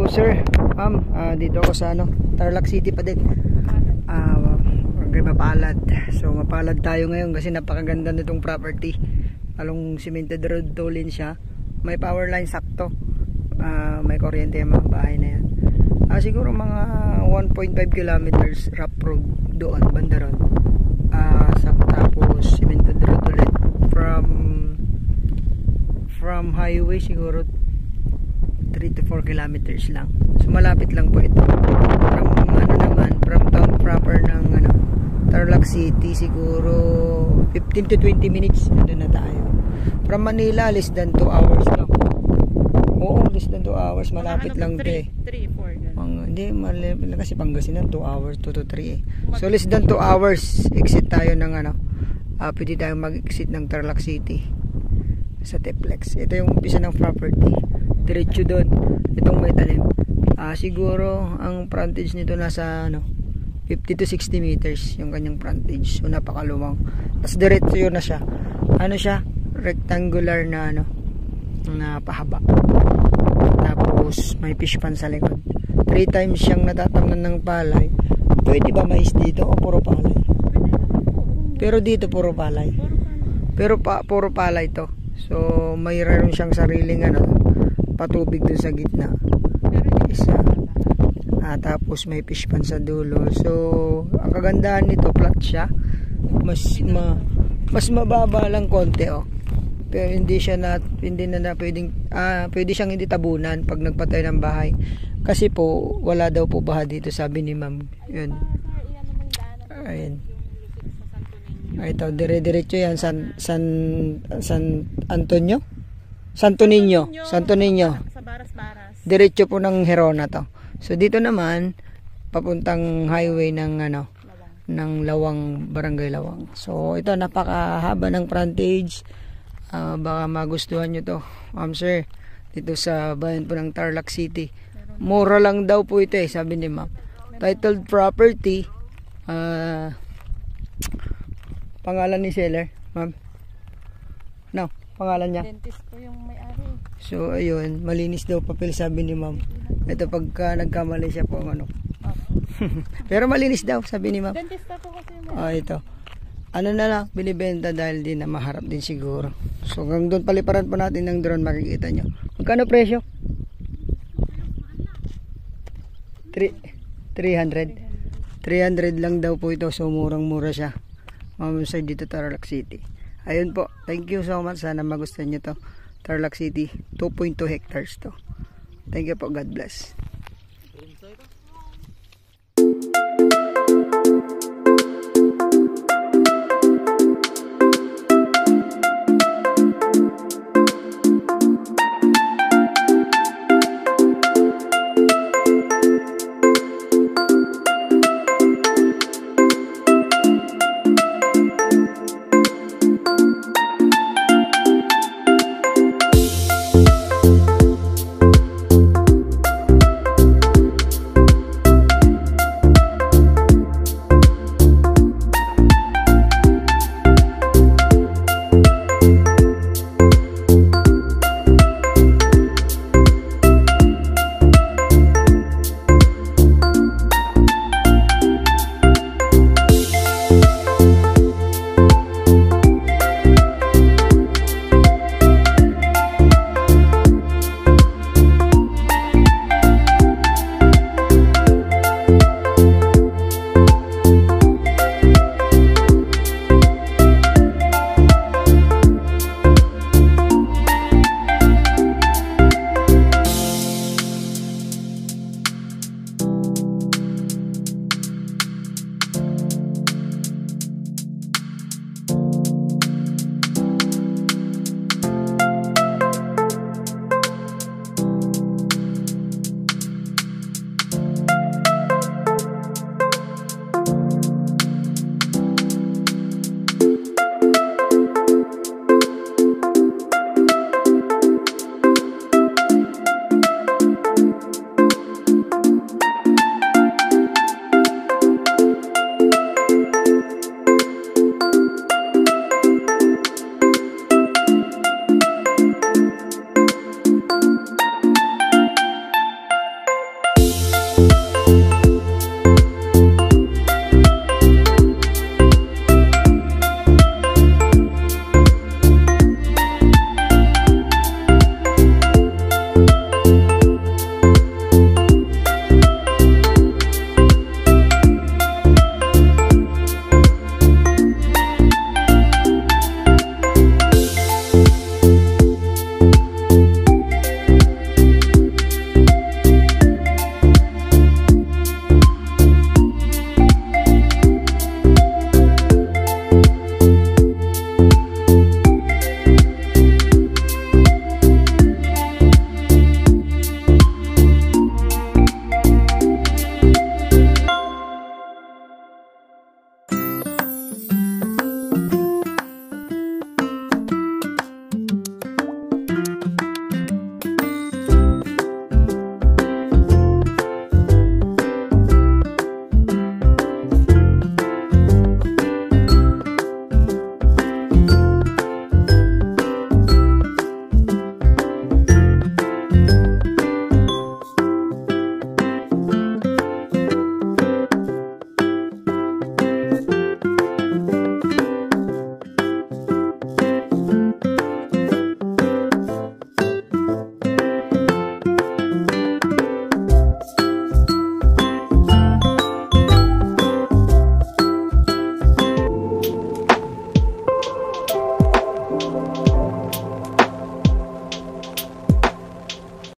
sir, ma'am, dito ako sa Tarlac City pa din. Mapalad. So mapalad tayo ngayon kasi napakaganda nitong property. Along cemented road tolin siya. May power line sakto. May kuryente yung mga bahay na yan. Siguro mga 1.5 kilometers rough road doon, banda ron. Tapos cemented road ulit from highway siguro 3 to 4 kilometers lang. So malapit lang po ito. From town proper ng Tarlac City siguro 15 to 20 minutes doon na tayo. From Manila less than 2 hours lang. Oo, less than 2 hours, malapit lang 'to. 3, 4 hindi, malapit lang kasi Pangasinan 2 hours, 2 to 3 So less than 2 hours exit tayo ng pwede tayong mag-exit ng Tarlac City sa Teplex. Ito yung umpisa ng property. Diretso doon. Itong may talim. Siguro ang frontage nito nasa 50 to 60 meters yung kanyang frontage. So napakaluwang. Tapos diretso yun na siya. Siya? Rectangular na na pahaba. Tapos may fish pan sa likod. 3 times siyang natatamnan ng palay. Pwede ba mais dito o puro palay? Pero dito puro palay. Pero puro palay to. So mayroon siyang sariling patubig dun sa gitna. Isa. Tapos may fish pan sa dulo. So ang kagandahan nito, flat siya. Mas mababa lang konti Pero hindi na pwedeng pwede siyang hindi tabunan pag nagpatay ng bahay. Kasi po wala daw po baha dito, sabi ni ma'am. Yun. Ayun. Ito, dire-diretso yan San Antonio? Santo Niño. Sa Baras. Diretso po ng Herona to. So dito naman papuntang highway ng ng Lawang, Barangay Lawang. So ito, napakahaba ng frontage. Baka magustuhan nyo to, ma'am sir, dito sa bayan po ng Tarlac City. Mura lang daw po ito sabi ni ma'am. Titled property. Pangalan ni seller, ma'am? Pangalan niya? Dentist po yung may-ari. So ayun, malinis daw papel, sabi ni ma'am. Ito pagka nagkamali siya po pero malinis daw, sabi ni ma'am. Dentista po kasi yung ito. Na lang, binibenta dahil din na maharap din siguro. So hanggang doon paliparan po natin ng drone, makikita nyo. Magkano presyo? 300 lang daw po ito. So murang-mura siya. Mamusay dito Tarlac City. Ayun po, thank you so much. Sana magustuhan nyo to. Tarlac City, 2.2 hectares to. Thank you po, God bless.